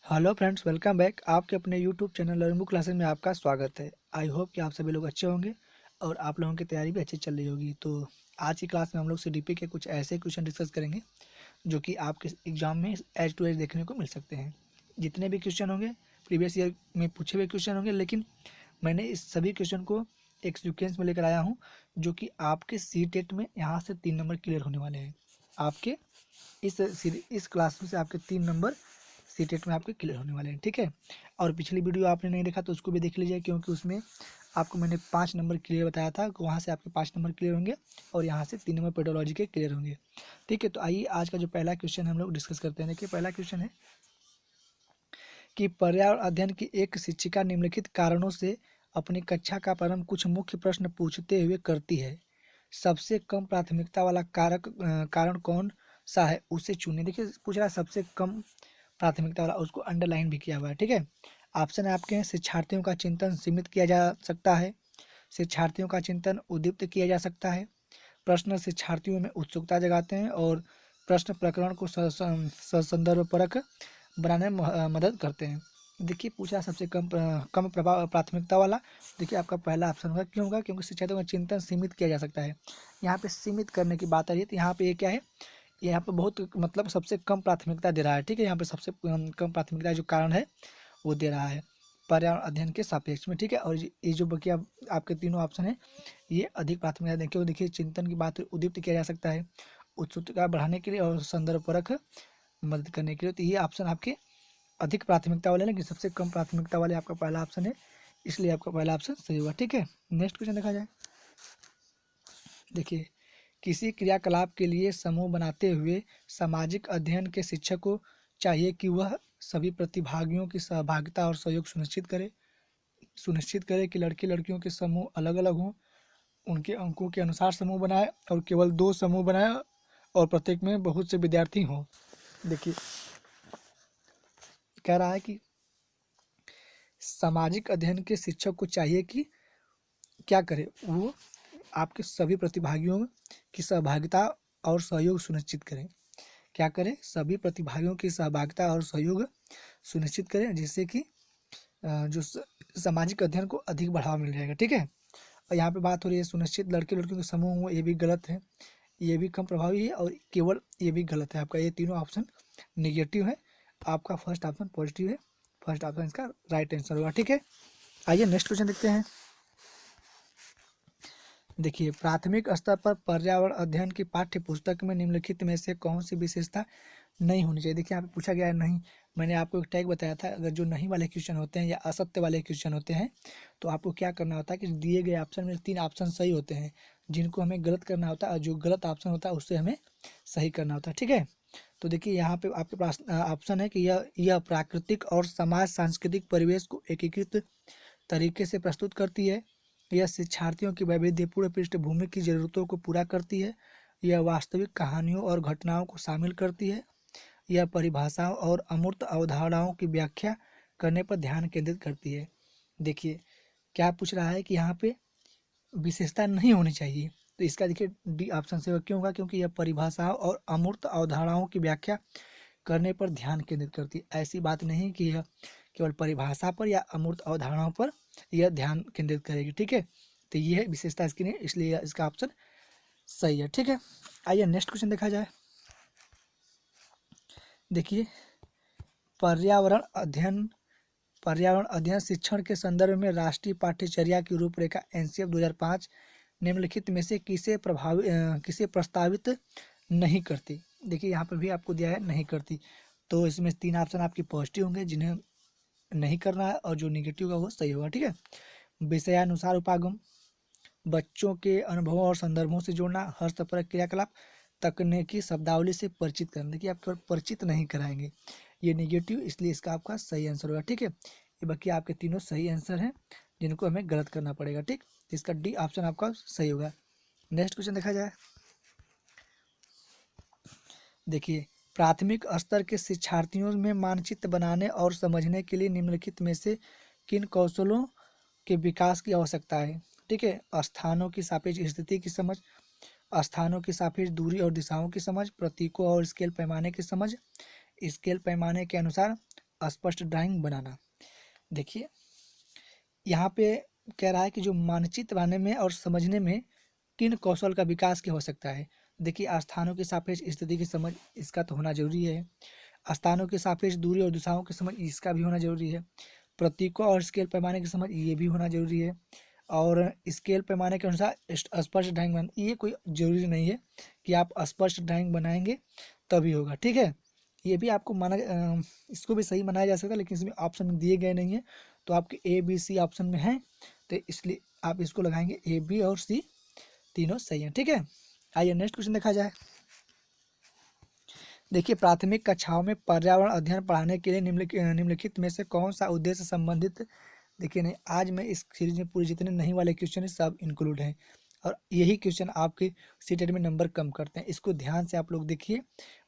Hello friends, welcome back. आपके अपने YouTube channel learning book classes में आपका स्वागत है। आई होप कि आप सभी लोग अच्छे होंगे और आप लोगों की तैयारी भी अच्छी चल रही होगी। तो आज की क्लास में हम लोग सीडीपी के कुछ ऐसे क्वेश्चन डिस्कस करेंगे जो कि आपके एग्जाम में एज टू एज देखने को मिल सकते हैं। जितने भी क्वेश्चन होंगे प्रीवियस ईयर में पूछे हुए क्वेश्चन होंगे, लेकिन मैंने इस सभी क्वेश्चन को एक सीक्वेंस में लेकर आया हूँ जो कि आपके सी टेट में यहाँ से 3 नंबर क्लियर होने वाले हैं। आपके इस क्लास में से आपके 3 नंबर सी टेट में आपके क्लियर होने वाले हैं, ठीक है। और पिछली वीडियो आपने नहीं देखा तो उसको भी देख लीजिए, क्योंकि उसमें आपको मैंने 5 नंबर क्लियर बताया था। वहाँ से आपके 5 नंबर क्लियर होंगे और यहाँ से 3 नंबर पेडोलॉजी के क्लियर होंगे, ठीक है। तो आइए आज का जो पहला क्वेश्चन हम लोग डिस्कस करते हैं। देखिए, पहला क्वेश्चन है कि पर्यावरण अध्ययन की एक शिक्षिका निम्नलिखित कारणों से अपनी कक्षा का प्रारंभ कुछ मुख्य प्रश्न पूछते हुए करती है। सबसे कम प्राथमिकता वाला कारण कौन सा है, उसे चुनिए। देखिए, पूछ रहा है सबसे कम प्राथमिकता वाला, उसको अंडरलाइन भी किया हुआ है, ठीक है। ऑप्शन है आपके हैं, शिक्षार्थियों का चिंतन सीमित किया जा सकता है, शिक्षार्थियों का चिंतन उद्दीप्त किया जा सकता है, प्रश्न शिक्षार्थियों में उत्सुकता जगाते हैं, और प्रश्न प्रकरण को संदर्भपरक बनाने में मदद करते हैं। देखिए, पूछा सबसे कम प्रभाव प्राथमिकता वाला। देखिए, आपका पहला ऑप्शन होगा। क्यों होगा? क्योंकि शिक्षार्थियों का चिंतन सीमित किया जा सकता है। यहाँ पे सीमित करने की बात आ रही है, तो यहाँ पे ये क्या है, यहाँ पे बहुत मतलब सबसे कम प्राथमिकता दे रहा है, ठीक है। यहाँ पे सबसे कम प्राथमिकता जो कारण है वो दे रहा है पर्यावरण अध्ययन के सापेक्ष में, ठीक है। और ये जो बाकी आपके तीनों ऑप्शन है ये अधिक प्राथमिकता दें। क्यों? देखिए, चिंतन की बात उद्दीप्त किया जा सकता है, उत्सुकता बढ़ाने के लिए और संदर्भ परख मदद करने के लिए। तो ये ऑप्शन आपके अधिक प्राथमिकता वाले, लेकिन सबसे कम प्राथमिकता वाले आपका पहला ऑप्शन है, इसलिए आपका पहला ऑप्शन सही होगा, ठीक है। नेक्स्ट क्वेश्चन देखा जाए। देखिए, किसी क्रियाकलाप के लिए समूह बनाते हुए सामाजिक अध्ययन के शिक्षक को चाहिए कि वह सभी प्रतिभागियों की सहभागिता और सहयोग सुनिश्चित करे कि लड़के लड़कियों के समूह अलग अलग हों, उनके अंकों के अनुसार समूह बनाए और केवल 2 समूह बनाए और प्रत्येक में बहुत से विद्यार्थी हों। देखिए, कह रहा है कि सामाजिक अध्ययन के शिक्षक को चाहिए कि क्या करे, वो आपके सभी प्रतिभागियों की सहभागिता और सहयोग सुनिश्चित करें। क्या करें? सभी प्रतिभागियों की सहभागिता और सहयोग सुनिश्चित करें, जिससे कि जो सामाजिक अध्ययन को अधिक बढ़ावा मिल जाएगा, ठीक है। और यहाँ पे बात हो रही है सुनिश्चित लड़के लड़कियों के समूह हो, ये भी गलत है, ये भी कम प्रभावी है, और केवल ये भी गलत है। आपका ये तीनों ऑप्शन निगेटिव है, आपका फर्स्ट ऑप्शन पॉजिटिव है। फर्स्ट ऑप्शन इसका राइट आंसर होगा, ठीक है। आइए नेक्स्ट क्वेश्चन देखते हैं। देखिए, प्राथमिक स्तर पर पर्यावरण अध्ययन की पाठ्य पुस्तक में निम्नलिखित में से कौन सी विशेषता नहीं होनी चाहिए। देखिए, यहाँ पे पूछा गया है नहीं। मैंने आपको एक टैग बताया था, अगर जो नहीं वाले क्वेश्चन होते हैं या असत्य वाले क्वेश्चन होते हैं तो आपको क्या करना होता है कि दिए गए ऑप्शन में 3 ऑप्शन सही होते हैं, जिनको हमें गलत करना होता है, और जो गलत ऑप्शन होता है उससे हमें सही करना होता है, ठीक है। तो देखिए, यहाँ पे आपके पास ऑप्शन है कि यह प्राकृतिक और समाज सांस्कृतिक परिवेश को एकीकृत तरीके से प्रस्तुत करती है, यह शिक्षार्थियों की वैविध्यपूर्ण पृष्ठभूमि की जरूरतों को पूरा करती है, यह वास्तविक कहानियों और घटनाओं को शामिल करती है, यह परिभाषाओं और अमूर्त अवधारणाओं की व्याख्या करने पर ध्यान केंद्रित करती है। देखिए, क्या पूछ रहा है कि यहाँ पे विशेषता नहीं होनी चाहिए, तो इसका देखिए डी ऑप्शन से क्यों होगा? क्योंकि यह परिभाषाओं और अमूर्त अवधारणाओं की व्याख्या करने पर ध्यान केंद्रित करती है। ऐसी बात नहीं कि यह केवल परिभाषा पर या अमूर्त अवधारणाओं पर यह ध्यान केंद्रित करेगी, ठीक है। तो ये है विशेषता इसकी नहीं, इसलिए इसका ऑप्शन सही है, ठीक है। आइए नेक्स्ट क्वेश्चन देखा जाए। देखिए, पर्यावरण अध्ययन पर्यावरण अध्ययन शिक्षण के संदर्भ में राष्ट्रीय पाठ्यचर्या की रूपरेखा एनसीएफ 2005 निम्नलिखित में से किसे प्रस्तावित नहीं करती। देखिए, यहाँ पर भी आपको दिया है नहीं करती, तो इसमें 3 ऑप्शन आपके पॉजिटिव होंगे जिन्हें नहीं करना है, और जो निगेटिव होगा वो सही होगा, ठीक है। विषयानुसार उपागम, बच्चों के अनुभवों और संदर्भों से जोड़ना, हस्तपरक क्रियाकलाप, तकनीकी शब्दावली से परिचित करना। देखिए, आप केवल परिचित नहीं कराएंगे, ये निगेटिव, इसलिए इसका आपका सही आंसर होगा, ठीक है। ये बाकी आपके तीनों सही आंसर हैं जिनको हमें गलत करना पड़ेगा, ठीक। इसका डी ऑप्शन आपका सही होगा। नेक्स्ट क्वेश्चन देखा जाए। देखिए, प्राथमिक स्तर के शिक्षार्थियों में मानचित्र बनाने और समझने के लिए निम्नलिखित में से किन कौशलों के विकास की आवश्यकता है, ठीक है। स्थानों की सापेक्ष स्थिति की समझ, स्थानों की सापेक्ष दूरी और दिशाओं की समझ, प्रतीकों और स्केल पैमाने की समझ, स्केल पैमाने के अनुसार स्पष्ट ड्राइंग बनाना। देखिए यहाँ पे कह रहा है कि जो मानचित्र बनाने में और समझने में किन कौशल का विकास की हो सकता है। देखिए स्थानों के सापेक्ष स्थिति की समझ, इसका तो होना जरूरी है। स्थानों के सापेक्ष दूरी और दिशाओं की समझ, इसका भी होना जरूरी है। प्रतीकों और स्केल पैमाने की समझ, ये भी होना जरूरी है। और स्केल पैमाने के अनुसार स्पष्ट ड्राइंग बना, ये कोई जरूरी नहीं है कि आप स्पष्ट ड्राइंग बनाएंगे तभी होगा, ठीक है। ये भी आपको माना इसको भी सही बनाया जा सकता है, लेकिन इसमें ऑप्शन दिए गए नहीं है, तो आपके ए बी सी ऑप्शन में है, तो इसलिए आप इसको लगाएंगे ए बी और सी, तीनों सही है, ठीक है। आइए नेक्स्ट क्वेश्चन देखा जाए। देखिए प्राथमिक कक्षाओं में पर्यावरण अध्ययन पढ़ाने के लिए निम्नलिखित में से कौन सा उद्देश्य संबंधित। देखिए नहीं, आज मैं इस सीरीज में पूरे जितने नहीं वाले क्वेश्चन है सब इंक्लूड हैं, और यही क्वेश्चन आपके सीटेट में नंबर कम करते हैं। इसको ध्यान से आप लोग देखिए।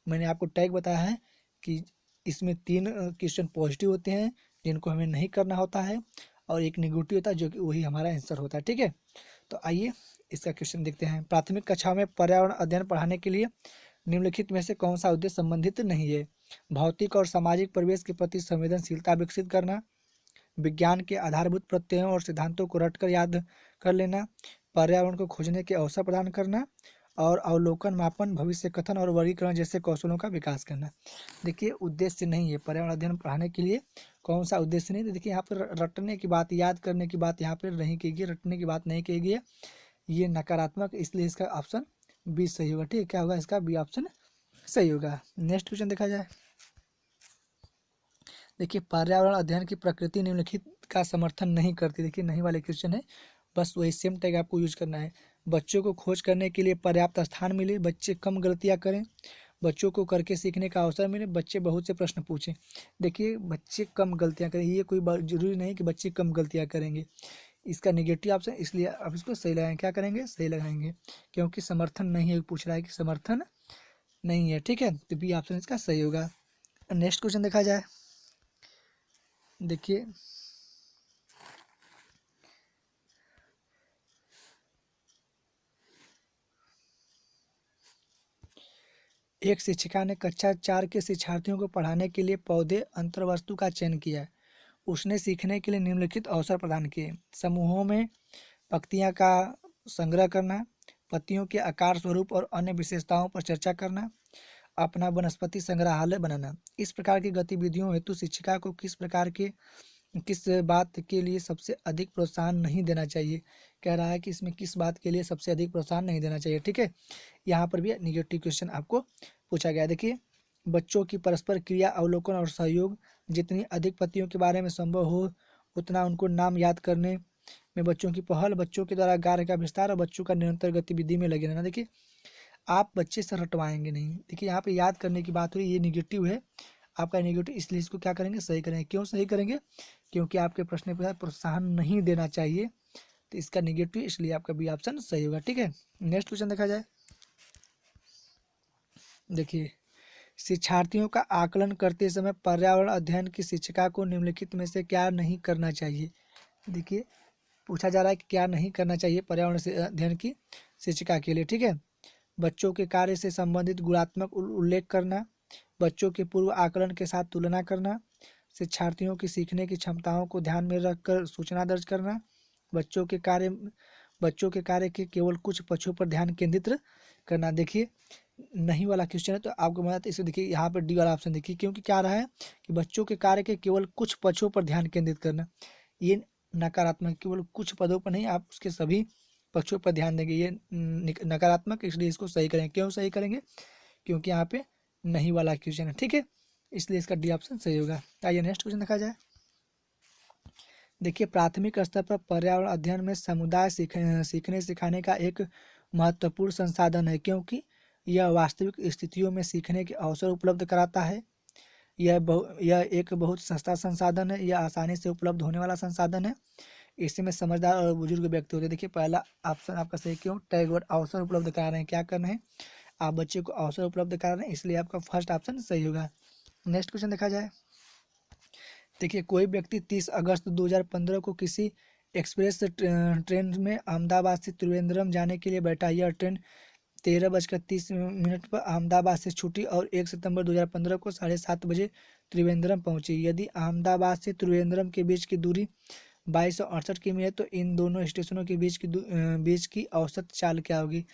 मैंने आपको टैग बताया है कि इसमें 3 क्वेश्चन पॉजिटिव होते हैं जिनको हमें नहीं करना होता है, और एक निगेटिव होता है जो कि वही हमारा आंसर होता है, ठीक है। तो आइए इसका क्वेश्चन देखते हैं। प्राथमिक कक्षा में पर्यावरण अध्ययन पढ़ाने के लिए निम्नलिखित में से कौन सा उद्देश्य संबंधित नहीं है। भौतिक और सामाजिक परिवेश के प्रति संवेदनशीलता विकसित करना, विज्ञान के आधारभूत प्रत्ययों और सिद्धांतों को रटकर याद कर लेना, पर्यावरण को खोजने के अवसर प्रदान करना, और अवलोकन, मापन, भविष्य कथन और वर्गीकरण जैसे कौशलों का विकास करना। देखिए उद्देश्य नहीं है पर्यावरण अध्ययन पढ़ाने के लिए, कौन सा उद्देश्य नहीं। तो देखिए यहाँ पर रटने की बात, याद करने की बात यहाँ पर नहीं की गई, रटने की बात नहीं की गई है, ये नकारात्मक, इसलिए इसका ऑप्शन बी सही होगा, ठीक है। क्या होगा इसका, बी ऑप्शन सही होगा। नेक्स्ट क्वेश्चन देखा जाए। देखिए पर्यावरण अध्ययन की प्रकृति निम्नलिखित का समर्थन नहीं करती। देखिए नहीं वाले क्वेश्चन है, बस वही सेम टैग आपको यूज करना है। बच्चों को खोज करने के लिए पर्याप्त स्थान मिले, बच्चे कम गलतियां करें, बच्चों को करके सीखने का अवसर मिले, बच्चे बहुत से प्रश्न पूछें। देखिए बच्चे कम गलतियां करें, ये कोई जरूरी नहीं कि बच्चे कम गलतियां करेंगे, इसका निगेटिव ऑप्शन, इसलिए आप इसको सही लगाएंगे। क्या करेंगे, सही लगाएंगे, क्योंकि समर्थन नहीं है, पूछ रहा है कि समर्थन नहीं है, ठीक है। तो बी ऑप्शन इसका सही होगा। नेक्स्ट क्वेश्चन देखा जाए। देखिए एक शिक्षिका ने कक्षा 4 के शिक्षार्थियों को पढ़ाने के लिए पौधे अंतर्वस्तु का चयन किया। उसने सीखने के लिए निम्नलिखित अवसर प्रदान किए। समूहों में पत्तियां का संग्रह करना, पत्तियों के आकार, स्वरूप और अन्य विशेषताओं पर चर्चा करना, अपना वनस्पति संग्रहालय बनाना। इस प्रकार की गतिविधियों हेतु शिक्षिका को किस बात के लिए सबसे अधिक प्रोत्साहन नहीं देना चाहिए। कह रहा है कि इसमें किस बात के लिए सबसे अधिक प्रोत्साहन नहीं देना चाहिए, ठीक है। यहाँ पर भी निगेटिव क्वेश्चन आपको पूछा गया। देखिए बच्चों की परस्पर क्रिया, अवलोकन और सहयोग, जितनी अधिक पत्तियों के बारे में संभव हो उतना उनको नाम याद करने में बच्चों की पहल, बच्चों के द्वारा कार्य का विस्तार और बच्चों का निरंतर गतिविधि में लगे रहना। देखिए आप बच्चे से रटवाएंगे नहीं। देखिए यहाँ पे याद करने की बात हुई, ये निगेटिव है आपका, निगेटिव, इसलिए इसको क्या करेंगे, सही करेंगे। क्यों सही करेंगे, क्योंकि आपके प्रश्न पर प्रोत्साहन नहीं देना चाहिए, तो इसका निगेटिव, इसलिए आपका बी ऑप्शन सही होगा, ठीक है। नेक्स्ट क्वेश्चन देखा जाए। देखिए शिक्षार्थियों का आकलन करते समय पर्यावरण अध्ययन की शिक्षिका को निम्नलिखित में से क्या नहीं करना चाहिए। देखिए पूछा जा रहा है कि क्या नहीं करना चाहिए पर्यावरण से अध्ययन की शिक्षिका के लिए, ठीक है। बच्चों के कार्य से संबंधित गुणात्मक उल्लेख करना, बच्चों के पूर्व आकलन के साथ तुलना करना, शिक्षार्थियों की सीखने की क्षमताओं को ध्यान में रखकर सूचना दर्ज करना, बच्चों के कार्य के केवल कुछ पक्षों पर ध्यान केंद्रित करना। देखिए नहीं वाला क्वेश्चन है, तो आपको मैं इसे देखिए यहाँ पर डी वाला ऑप्शन देखिए, क्योंकि क्या रहा है कि बच्चों के कार्य के केवल कुछ पक्षों पर ध्यान केंद्रित करना, ये नकारात्मक, केवल कुछ पदों पर नहीं, आप उसके सभी पक्षों पर ध्यान देंगे, ये नकारात्मक, इसलिए इसको सही करेंगे। क्यों सही करेंगे, क्योंकि यहाँ पे नहीं वाला क्वेश्चन है, ठीक है, इसलिए इसका डी ऑप्शन सही होगा। आइए नेक्स्ट क्वेश्चन देखा जाए। देखिए प्राथमिक स्तर पर पर्यावरण अध्ययन में समुदाय सीखने सिखाने का एक महत्वपूर्ण संसाधन है, क्योंकि यह वास्तविक स्थितियों में सीखने के अवसर उपलब्ध कराता है। यह एक बहुत सस्ता संसाधन है, यह आसानी से उपलब्ध होने वाला संसाधन है, इसमें समझदार और बुजुर्ग व्यक्ति होते हैं। देखिए पहला ऑप्शन आपका सही, क्यों, टैग वर्ड अवसर उपलब्ध करा रहे हैं, क्या करना है, आप बच्चे को अवसर उपलब्ध करा रहे हैं, इसलिए आपका फर्स्ट ऑप्शन सही होगा। नेक्स्ट क्वेश्चन देखा जाए। देखिए कोई व्यक्ति 30 अगस्त 2015 को किसी एक्सप्रेस ट्रेन में अहमदाबाद से त्रिवेंद्रम जाने के लिए बैठा। यह ट्रेन 13:30 पर अहमदाबाद से छूटी और 1 सितंबर 2015 को 7:30 बजे त्रिवेंद्रम पहुंची। यदि अहमदाबाद से त्रिवेंद्रम के बीच की दूरी 2268 किमी है तो इन दोनों स्टेशनों के बीच की औसत चाल क्या होगी।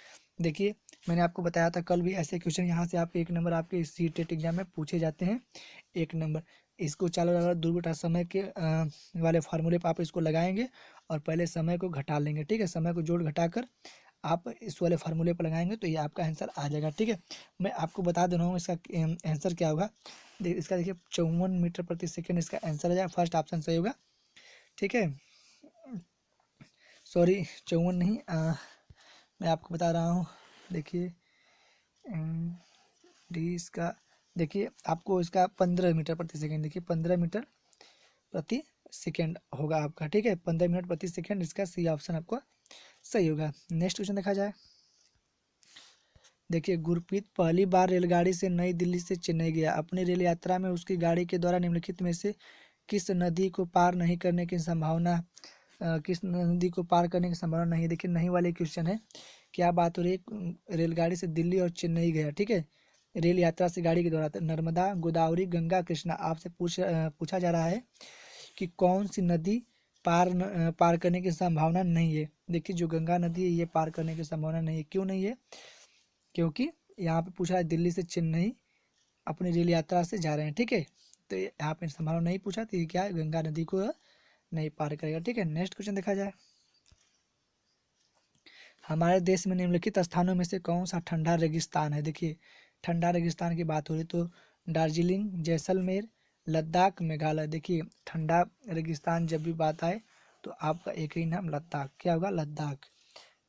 देखिए मैंने आपको बताया था कल भी, ऐसे क्वेश्चन यहाँ से आप 1 नंबर आपके सी टेट एग्जाम में पूछे जाते हैं। 1 नंबर इसको चाल और दूरबीटा समय के वाले फार्मूले पर आप इसको लगाएंगे और पहले समय को घटा लेंगे। ठीक है, समय को जोड़ घटाकर आप इस वाले फार्मूले पर लगाएंगे तो ये आपका आंसर आ जाएगा। ठीक है, मैं आपको बता दे रहा हूँ इसका आंसर क्या होगा। इसका देखिए 54 मीटर प्रति सेकेंड इसका आंसर आ जाएगा। फर्स्ट ऑप्शन सही होगा। ठीक है, सॉरी 54 नहीं, मैं आपको बता रहा हूँ। देखिए डी इसका, देखिए आपको इसका 15 मीटर प्रति सेकेंड, देखिए 15 मीटर प्रति सेकेंड होगा आपका। ठीक है, 15 मिनट प्रति सेकेंड इसका सी ऑप्शन आपको सही होगा। नेक्स्ट क्वेश्चन देखा जाए। देखिए गुरप्रीत पहली बार रेलगाड़ी से नई दिल्ली से चेन्नई गया। अपनी रेल यात्रा में उसकी गाड़ी के द्वारा निम्नलिखित में से किस नदी को पार नहीं करने की संभावना किस नदी को पार करने की संभावना नहीं है। देखिए नहीं वाले क्वेश्चन है, क्या बात हो रही है। रेलगाड़ी से दिल्ली और चेन्नई गया। ठीक है, रेल यात्रा से गाड़ी के द्वारा नर्मदा, गोदावरी, गंगा, कृष्णा। आपसे पूछा जा रहा है कि कौन सी नदी पार करने की संभावना नहीं है। देखिए जो गंगा नदी है ये पार करने की संभावना नहीं है। क्यों नहीं है, क्योंकि यहाँ पे पूछा है दिल्ली से चेन्नई अपनी रेल यात्रा से जा रहे हैं। ठीक है, तो यहाँ पे संभावना नहीं पूछा, तो ये क्या है, गंगा नदी को नहीं पार करेगा। ठीक है, नेक्स्ट क्वेश्चन देखा जाए। हमारे देश में निम्नलिखित स्थानों में से कौन सा ठंडा रेगिस्तान है। देखिए ठंडा रेगिस्तान की बात हो रही तो दार्जिलिंग, जैसलमेर, लद्दाख, मेघालय। देखिए ठंडा रेगिस्तान जब भी बात आए तो आपका एक ही नाम लद्दाख, क्या होगा, लद्दाख,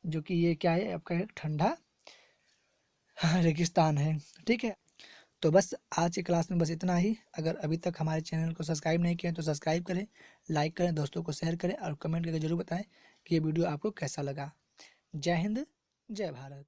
जो कि ये क्या है आपका एक ठंडा रेगिस्तान है। ठीक है, तो बस आज की क्लास में बस इतना ही। अगर अभी तक हमारे चैनल को सब्सक्राइब नहीं किया तो सब्सक्राइब करें, लाइक करें, दोस्तों को शेयर करें और कमेंट करके जरूर बताएं कि ये वीडियो आपको कैसा लगा। जय हिंद, जय भारत।